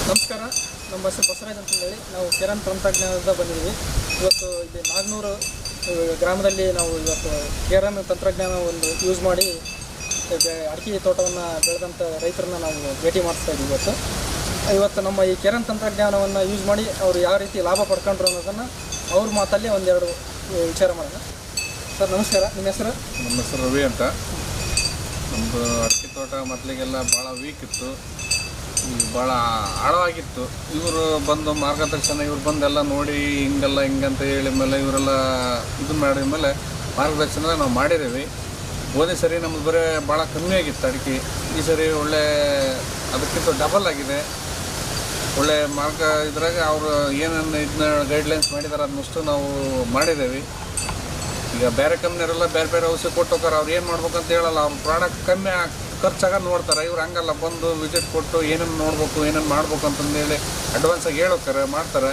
ನಮಸ್ಕಾರ, ನಮ್ಮ ಹೆಸರು ಬಸವರಾಜ್ ಅಂತ ಹೇಳಿ ನಾವು ಕಿರಣ್ ತಂತ್ರಜ್ಞಾನದಿಂದ ಬಂದಿದ್ದೀವಿ. ಇವತ್ತು ಇಲ್ಲಿ ನಾಗನೂರು ಗ್ರಾಮದಲ್ಲಿ ನಾವು ಇವತ್ತು ಕಿರಣ್ ತಂತ್ರಜ್ಞಾನ ಒಂದು ಯೂಸ್ ಮಾಡಿ ಅಡಿಕೆ ತೋಟವನ್ನು ಬೆಳೆದಂಥ ರೈತರನ್ನ ನಾವು ಭೇಟಿ ಮಾಡಿಸ್ತಾ ಇದ್ದೀವಿ. ಇವತ್ತು ನಮ್ಮ ಈ ಕಿರಣ್ ತಂತ್ರಜ್ಞಾನವನ್ನು ಯೂಸ್ ಮಾಡಿ ಅವರು ಯಾವ ರೀತಿ ಲಾಭ ಪಡ್ಕೊಂಡ್ರು ಅನ್ನೋದನ್ನು ಅವ್ರ ಮಾತಲ್ಲಿ ಒಂದೆರಡು ವಿಚಾರ ಮಾಡೋಣ. ಸರ್ ನಮಸ್ಕಾರ, ನಿಮ್ಮ ಹೆಸರು? ನಮ್ಮ ಹೆಸರು ರವಿ ಅಂತ. ನಮ್ಮದು ಅಡಿಕೆ ತೋಟ ಮೊದಲಿಗೆಲ್ಲ ಭಾಳ ವೀಕ್ ಇತ್ತು, ಭಾಳ ಆಳವಾಗಿತ್ತು. ಇವರು ಬಂದು ಮಾರ್ಗದರ್ಶನ ಇವ್ರು ಬಂದೆಲ್ಲ ನೋಡಿ ಹಿಂಗಂತ ಹೇಳಿ ಮೇಲೆ ಇವರೆಲ್ಲ ಇದು ಮಾಡಿದ ಮೇಲೆ ಮಾರ್ಗದರ್ಶನ ನಾವು ಮಾಡಿದ್ದೀವಿ. ಹೋದ ಸರಿ ನಮ್ಮದು ಬರೀ ಭಾಳ ಕಮ್ಮಿ ಆಗಿತ್ತು ಅಡಿಕೆ. ಈ ಸರಿ ಒಳ್ಳೆ ಅದಕ್ಕಿಂತ ಡಬಲ್ ಆಗಿದೆ. ಒಳ್ಳೆ ಮಾರ್ಗ ಇದ್ರಾಗ ಅವರು ಏನೇನು ಇದನ್ನ ಗೈಡ್ಲೈನ್ಸ್ ಮಾಡಿದ್ದಾರೆ ಅದನ್ನಷ್ಟು ನಾವು ಮಾಡಿದ್ದೇವೆ. ಈಗ ಬೇರೆ ಕಂಪ್ನಿಯವರೆಲ್ಲ ಬೇರೆ ಬೇರೆ ಔಷಧಿ ಕೊಟ್ಟು ಹೋಗಾರೆ, ಅವ್ರು ಏನು ಮಾಡ್ಬೇಕಂತ ಹೇಳಲ್ಲ. ಅವ್ರ ಪ್ರಾಡಕ್ಟ್ ಕಮ್ಮಿ ಖರ್ಚಾಗ ನೋಡ್ತಾರೆ. ಇವ್ರು ಹಂಗಲ್ಲ, ಬಂದು ವಿಸಿಟ್ ಕೊಟ್ಟು ಏನೇನು ನೋಡ್ಬೇಕು ಏನೇನು ಮಾಡ್ಬೇಕು ಅಂತಂದೇಳಿ ಅಡ್ವಾನ್ಸಾಗಿ ಹೇಳೋಕ್ತಾರೆ, ಮಾಡ್ತಾರೆ.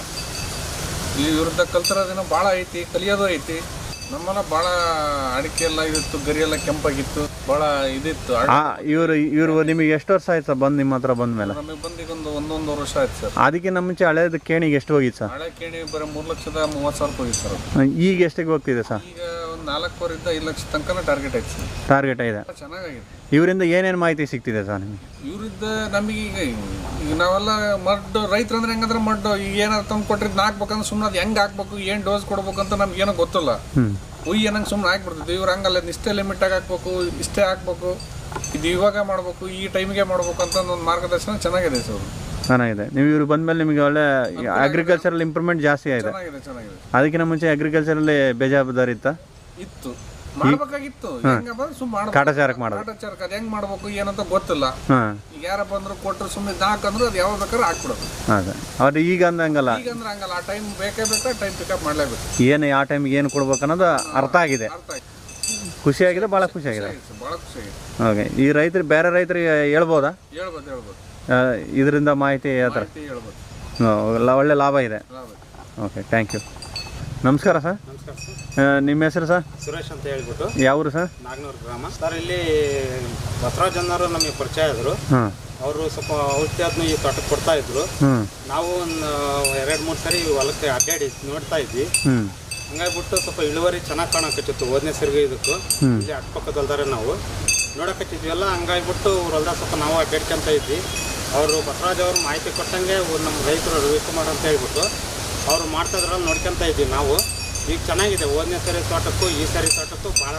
ಈ ವಿರುದ್ಧ ಕಲ್ತಿರೋದೇನೋ ಭಾಳ ಐತಿ, ಕಲಿಯೋದು ಐತಿ. ನಮ್ಮೆಲ್ಲ ಭಾಳ ಅಡಿಕೆ ಎಲ್ಲ ಇದಿತ್ತು, ಗರಿ ಎಲ್ಲ ಕೆಂಪಾಗಿತ್ತು, ಭಾಳ ಇದಿತ್ತು. ಇವರು ನಿಮಗೆ ಎಷ್ಟು ವರ್ಷ ಆಯ್ತು ಸರ್ ಬಂದು ನಿಮ್ಮ ಹತ್ರ ಬಂದ ಮೇಲೆ? ನಮಗೆ ಬಂದೀಗ ಒಂದೊಂದು ವರ್ಷ ಆಯ್ತು ಸರ್. ಅದಕ್ಕಿಂತ ಮುಂಚೆ ಹಳೇದು ಕೇಣಿಗೆ ಎಷ್ಟು ಹೋಗಿತ್ತು ಸರ್? ಹಳೆ ಕೇಣಿ ಬರೀ 3,30,000 ಹೋಗಿತ್ತು ಸರ್. ಈಗ ಎಷ್ಟಿಗೆ ಹೋಗ್ತಿದೆ ಸರ್? ಈಗ ಒಂದು 4,500,000 5 ಲಕ್ಷ ತನಕ ಟಾರ್ಗೆಟ್ ಐತೆ ಸರ್. ಟಾರ್ಗೆಟ್ ಇದೆ. ಚೆನ್ನಾಗಿದೆ. ಇವರಿಂದ ಏನೇನು ಮಾಹಿತಿ ಸಿಗ್ತಿದೆ ಸರ್ ನಿಮಗೆ? ಇವರಿಂದ ನಮಗೆ ಈಗ ನಾವೆಲ್ಲ ರೈತರು ಅಂದ್ರೆ ಹೆಂಗಂದ್ರೆ ಈಗ ಏನಾದ್ರು ತಂದು ಕೊಟ್ಟಿದ್ದು ಹಾಕ್ಬೇಕಂದ್ರೆ ಸುಮ್ಮನೆ ಅದು ಹೆಂಗೆ ಹಾಕ್ಬೇಕು, ಏನು ಡೋಸ್ ಕೊಡ್ಬೇಕಂತ ನಮ್ಗೆ ಏನೋ ಗೊತ್ತಿಲ್ಲ. ಏನಂಗೆ ಸುಮ್ಮನೆ ಹಾಕ್ಬಿಡ್ತಿದ್ವಿ. ಇವ್ರು ಹಂಗಲ್ಲ, ಇಷ್ಟೇ ಲಿಮಿಟಾಗಿ ಹಾಕ್ಬೇಕು, ಇಷ್ಟೇ ಹಾಕ್ಬೇಕು, ಇದು ಇವಾಗ ಮಾಡ್ಬೇಕು, ಈ ಟೈಮಿಗೆ ಮಾಡ್ಬೇಕು ಅಂತ ಒಂದು ಮಾರ್ಗದರ್ಶನ ಚೆನ್ನಾಗಿದೆ ಸರ್. ಚೆನ್ನಾಗಿದೆ. ನೀವು ಇವ್ರು ಬಂದಮೇಲೆ ನಿಮಗೆ ಒಳ್ಳೆ ಅಗ್ರಿಕಲ್ಚರಲ್ ಇಂಪ್ರೂವ್ಮೆಂಟ್ ಜಾಸ್ತಿ ಆಗಿದೆ. ಚೆನ್ನಾಗಿದೆ. ಅದಕ್ಕಿಂತ ಮುಂಚೆ ಅಗ್ರಿಕಲ್ಚರಲ್ಲಿ ಬೇಜವಾಬ್ದಾರಿ ಇತ್ತು, ಮಾಡ್ಬೇಕಾಗಿತ್ತು. ಕಾಟಾಚಾರಕ್ಕೆ ಮಾಡೋದು, ಅದು ಹೆಂಗ್ ಮಾಡ್ಬೇಕು ಏನಂತ ಗೊತ್ತಿಲ್ಲ. ಈಗ ಯಾರ ಬಂದ್ರು ಕೊಟ್ಟರು ಸುಮ್ಮನೆ ಹಾಕಂದ್ರೆ ಅದು ಯಾವಾಗ ಬೇಕಾದ್ರೆ ಹಾಕ್ಬಿಡೋದು. ಅವ್ರು ಈಗ ಹಂಗಲ್ಲ, ಹಂಗಲ್ಲ. ಆ ಟೈಮ್ ಬೇಕೇ ಬೇಕಾ, ಟೈಮ್ ಪಿಕಪ್ ಮಾಡ್ಲೇಬೇಕು. ಏನು ಯಾವ ಟೈಮಿಗೆ ಏನು ಕೊಡ್ಬೇಕು ಅನ್ನೋದು ಅರ್ಥ ಆಗಿದೆ. ಖುಷಿಯಾಗಿದೆ, ಭಾಳ ಖುಷಿಯಾಗಿದೆ. ಓಕೆ. ಈ ರೈತರು ಬೇರೆ ರೈತರಿಗೆ ಹೇಳ್ಬೋದಾ? ಹೇಳ್ಬೋದು. ಇದರಿಂದ ಮಾಹಿತಿ ಯಾವ ಥರ? ಒಳ್ಳೆ ಲಾಭ ಇದೆ. Okay, thank you. ನಮಸ್ಕಾರ ಸರ್. ನಮಸ್ಕಾರ ಸರ್. ನಿಮ್ಮ ಹೆಸರು ಸರ್? ಸುರೇಶ್ ಅಂತ ಹೇಳ್ಬಿಟ್ಟು. ಯಾವರು ಸರ್? ನಾಗನೂರು ಗ್ರಾಮ ಸರ್. ಇಲ್ಲಿ ಬಸವರಾಜ್ ಅನ್ನೋರು ನಮಗೆ ಪರಿಚಯ ಆದರು. ಅವರು ಸ್ವಲ್ಪ ಔಷಧಿ ಈ ತೋಟಕ್ಕೆ ಕೊಡ್ತಾ ಇದ್ರು. ನಾವು ಒಂದು 2-3 ಸರಿ ಹೊಲಕ್ಕೆ ಅಡ್ಡಾಡಿ ನೋಡ್ತಾ ಇದ್ವಿ. ಹಂಗಾಗ್ಬಿಟ್ಟು ಸ್ವಲ್ಪ ಇಳುವರಿ ಚೆನ್ನಾಗಿ ಕಾಣಕತ್ತಿತ್ತು. ಹೋದನೇ ಸರಿಗೆ ಇದಕ್ಕೂ ಇಲ್ಲಿ ಅಕ್ಕಪಕ್ಕದಲ್ದಾರೆ ನಾವು ನೋಡಕತ್ತಿದ್ವಲ್ಲ. ಹಂಗಾಗ್ಬಿಟ್ಟು ಹೊಲ್ದಾಗ ಸ್ವಲ್ಪ ನಾವು ಅಡ್ಡಾಡ್ಕೊಂತ ಇದ್ವಿ. ಅವರು ಬಸವರಾಜ್ ಅವರು ಮಾಹಿತಿ ಕೊಟ್ಟಂಗೆ ನಮ್ಮ ರೈತರು ರವಿಕುಮಾರ್ ಅಂತ ಹೇಳ್ಬಿಟ್ಟು ಅವರು ಮಾಡ್ತಾಯಿದ್ರಲ್ಲಿ ನೋಡ್ಕೊತ ಇದ್ವಿ ನಾವು. ಈಗ ಚೆನ್ನಾಗಿದೆ. ಹೋದನೇ ಸರಿ ತೋಟಕ್ಕೂ ಈ ಸರಿ ತೋಟಕ್ಕೂ ಭಾಳ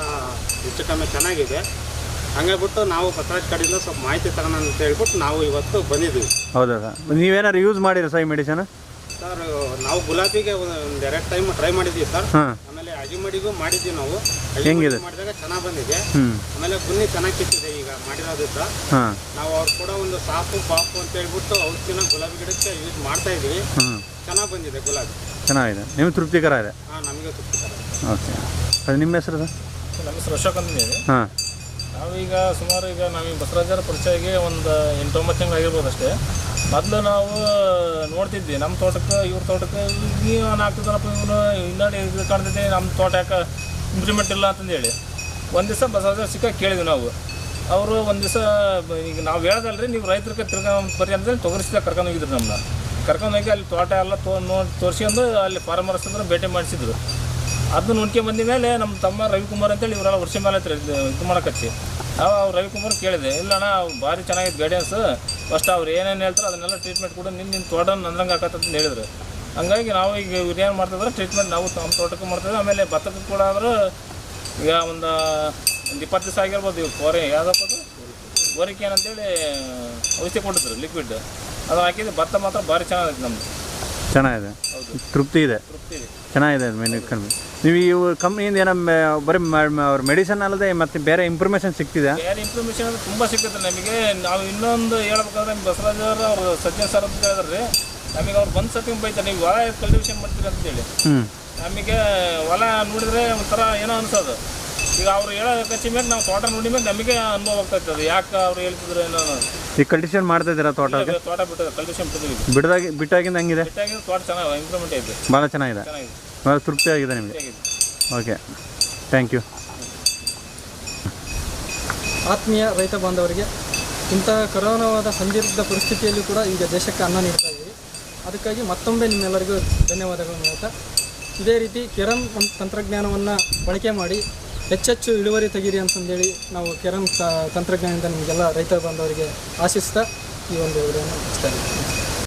ಹೆಚ್ಚು ಕಮ್ಮಿ ಚೆನ್ನಾಗಿದೆ. ಹಂಗಾಗ್ಬಿಟ್ಟು ನಾವು ಬಸವರಾಜ್ ಕಡೆಯಿಂದ ಸ್ವಲ್ಪ ಮಾಹಿತಿ ತಗೋಣ ಅಂತ ಹೇಳ್ಬಿಟ್ಟು ನಾವು ಇವತ್ತು ಬಂದಿದ್ವಿ. ಹೌದಾ ಸರ್? ನೀವೇನಾದ್ರು ಯೂಸ್ ಮಾಡಿರಿ ಸರ್ ಈ ಮೆಡಿಸನ್? ಸರ್ ನಾವು ಗುಲಾಬಿಗೆ ಒಂದು 2 ಟೈಮ್ ಟ್ರೈ ಮಾಡಿದ್ವಿ ಸರ್. ಆಮೇಲೆ ಅಜಿಮಡಿಗೂ ಮಾಡಿದ್ವಿ ನಾವು. ಹೆಂಗಿದೆ? ಮಾಡಿದಾಗ ಚೆನ್ನಾಗಿ ಬಂದಿದೆ. ಆಮೇಲೆ ಗುನ್ನಿ ಚೆನ್ನಾಗಿ ಕಿತ್ತಿದೆ ಈಗ ಮಾಡಿರೋದ್ರಿಂದ. ನಾವು ಅವ್ರು ಕೂಡ ಒಂದು ಸಾಫು ಪಾಪು ಅಂತ ಹೇಳ್ಬಿಟ್ಟು ಔಷಧಿನ ಗುಲಾಬಿ ಗಿಡಕ್ಕೆ ಯೂಸ್ ಮಾಡ್ತಾ ಇದ್ವಿ. ಚೆನ್ನಾಗಿ ಬಂದಿದೆ ಗುಲಾಬಿ. ಚೆನ್ನಾಗಿದೆ. ನಿಮ್ಗೆ ತೃಪ್ತಿಕರ ಇದೆ? ನಮಗೆ ತೃಪ್ತಿಕರ. ಓಕೆ. ಅದು ನಿಮ್ಮ ಹೆಸರು ಸರ್? ನಮ್ಮ ಹೆಸರು ಅಶೋಕ್ ಅಂತಿದ್ದೀವಿ. ನಾವೀಗ ಸುಮಾರು ನಾವೀಗ ಬಸವರಾಜರ ಪರಿಚಯಗೆ ಒಂದು 8-9 ತಿಂಗಳು ಆಗಿರ್ಬೋದು ಅಷ್ಟೇ. ಮೊದಲು ನಾವು ನೋಡ್ತಿದ್ವಿ ನಮ್ಮ ತೋಟಕ್ಕೆ ಇವ್ರ ತೋಟಕ್ಕೆ ನೀವು ಆಗ್ತದನಪ್ಪ, ಇವನು ಇನ್ನಡಿ ಇದು ಕಾಣ್ತಿದ್ದೆ, ನಮ್ಮ ತೋಟ ಯಾಕೆ ಇಂಪ್ರೂವ್ಮೆಂಟ್ ಇಲ್ಲ ಅಂತಂದೇಳಿ ಒಂದು ದಿವಸ ಬಸವರಾಜರ ಸಿಕ್ಕ ಕೇಳಿದ್ವಿ ನಾವು. ಅವರು ಒಂದು ದಿವಸ ಈಗ ನಾವು ಹೇಳ್ದಲ್ರಿ, ನೀವು ರೈತರಿಗೆ ಬರ್ರಿ ಅಂತೇಳಿ ತೊಗರಿಸಿದ ಕರ್ಕೊಂಡು ಹೋಗಿದ್ರು. ನಮ್ಮನ್ನ ಕರ್ಕೊಂಡೋಗಿ ಅಲ್ಲಿ ತೋಟ ಎಲ್ಲ ತೋರಿಸ್ಕೊಂಡು ಅಲ್ಲಿ ಫಾರ್ಮರ್ಸ್ ಅಂದ್ರೆ ಭೇಟಿ ಮಾಡಿಸಿದ್ರು. ಅದನ್ನ ನೋಡ್ಕೊಂಡು ಬಂದ ಮೇಲೆ ನಮ್ಮ ತಮ್ಮ ರವಿಕುಮಾರ್ ಅಂತೇಳಿ ಇವರೆಲ್ಲ ವರ್ಷ ಮೇಲೆ ಹತ್ರ ಇದು ಮಾಡೋಕಚ್ಚಿ ಅವ್ರು ರವಿಕುಮಾರ್ ಕೇಳಿದೆ. ಇಲ್ಲಣ್ಣ ಭಾರಿ ಚೆನ್ನಾಗಿದೆ ಗೈಡೆನ್ಸ್, ಫಸ್ಟ್ ಅವ್ರು ಏನೇನು ಹೇಳ್ತಾರೆ ಅದನ್ನೆಲ್ಲ ಟ್ರೀಟ್ಮೆಂಟ್ ಕೂಡ ನಿನ್ನ ತೋಟ ನಂದ್ರಂಗೆ ಹಾಕತ್ತಂತ ಹೇಳಿದ್ರು. ಹಂಗಾಗಿ ನಾವು ಈಗ ಇವ್ರು ಏನು ಮಾಡ್ತಿದ್ರೆ ಟ್ರೀಟ್ಮೆಂಟ್ ನಾವು ನಮ್ಮ ತೋಟಕ್ಕೆ ಮಾಡ್ತಿದ್ವಿ. ಆಮೇಲೆ ಭತ್ತಕ್ಕೆ ಕೂಡ ಅಂದ್ರೆ ಈಗ ಒಂದು 20 ದಿವಸ ಆಗಿರ್ಬೋದು. ಇವ್ರು ಯಾವುದಪ್ಪ ಅದು ಗೋರಿಕೆ ಏನಂತೇಳಿ ಔಷಧಿ ಕೊಟ್ಟಿದ್ರು ಲಿಕ್ವಿಡ್, ಅದು ಹಾಕಿದ್ರೆ ಭತ್ತ ಮಾತ್ರ ಭಾರಿ ಚೆನ್ನಾಗಿದೆ. ನಮ್ಮದು ಚೆನ್ನಾಗಿದೆ. ತೃಪ್ತಿ ಇದೆ. ಚೆನ್ನಾಗಿದೆ. ನೀವು ಇವು ಕಂಪ್ನಿಯಿಂದ ಏನೋ ಬರೀ ಅವ್ರ ಮೆಡಿಸನ್ ಅಲ್ಲದೆ ಮತ್ತೆ ಬೇರೆ ಇಂಪ್ರೂವ್ಮೇಷನ್ ಸಿಗ್ತಿದೆ? ಬೇರೆ ಇಂಪ್ರೂವ್ಮೇಷನ್ ಅಂದರೆ ತುಂಬ ಸಿಗ್ತದೆ ನಮಗೆ. ನಾವು ಇನ್ನೊಂದು ಹೇಳ್ಬೇಕಾದ್ರೆ ಬಸವರಾಜ್ ಅವರು ಸಜ್ಜನ್ ಸರ್ ಅಂತ ಹೇಳಿದ್ರಿ, ನಮಗೆ ಅವ್ರು ಬಂದು ಸತಿ ಬೈತಾರೆ, ನೀವು ಹೊಲ ಕಲ್ಟಿವೇಷನ್ ಮಾಡ್ತೀರಿ ಅಂತೇಳಿ. ನಮಗೆ ಹೊಲ ನೋಡಿದ್ರೆ ಒಂಥರ ಏನೋ ಅನ್ಸೋದು. ಈಗ ಅವ್ರು ಹೇಳೋ ಕಚ್ಚಿ ಮೇಲೆ ನಾವು ತೋಟ ನೋಡಿ ಮೇಲೆ ನಮಗೆ ಅನುಭವ ಆಗ್ತಾ ಇರ್ತದೆ, ಯಾಕೆ ಅವ್ರು ಹೇಳ್ತಿದ್ರು ಏನೋ. ಈಗ ಕಲ್ಟಿವೇಷನ್ ಮಾಡ್ತಾ ಇದ್ದೀರಾ? ತೋಟ ಬಿಟ್ಟಿದೆ, ಕಲ್ಟಿವೇಷನ್ ಬಿಟ್ಟಾಗಿಂದ ಹಂಗಿದೆ? ತೋಟ ಚೆನ್ನಾಗಿ ಇಂಪ್ರೂವ್ಮೆಂಟ್ ಐತೆ, ಭಾಳ ಚೆನ್ನಾಗಿದೆ, ಭಾಳ ತೃಪ್ತಿ ಆಗಿದೆ ನಿಮಗೆ. Okay, thank you. ಆತ್ಮೀಯ ರೈತ ಬಾಂಧವರಿಗೆ ಇಂಥ ಕರೋನಾವಾದ ಸಂದಿಗ್ಧ ಪರಿಸ್ಥಿತಿಯಲ್ಲೂ ಕೂಡ ಈಗ ದೇಶಕ್ಕೆ ಅನ್ನ ನೀಡ್ತಾ ಇದ್ದೀವಿ. ಅದಕ್ಕಾಗಿ ಮತ್ತೊಮ್ಮೆ ನಿಮ್ಮೆಲ್ಲರಿಗೂ ಧನ್ಯವಾದಗಳನ್ನು ಹೇಳ್ತಾ, ಇದೇ ರೀತಿ ಕಿರಣ್ ತಂತ್ರಜ್ಞಾನವನ್ನು ಬಳಕೆ ಮಾಡಿ ಹೆಚ್ಚೆಚ್ಚು ಇಳುವರಿ ತೆಗೀರಿ ಅಂತಂದೇಳಿ ನಾವು ಕಿರಣ್ ತಂತ್ರಜ್ಞಾನದಿಂದ ನಿಮಗೆಲ್ಲ ರೈತ ಬಾಂಧವರಿಗೆ ಆಶಿಸ್ತಾ ಈ ಒಂದು ವಿಡಿಯೋನ ಮುಗಿಸ್ತಾ ಇದ್ದೀವಿ.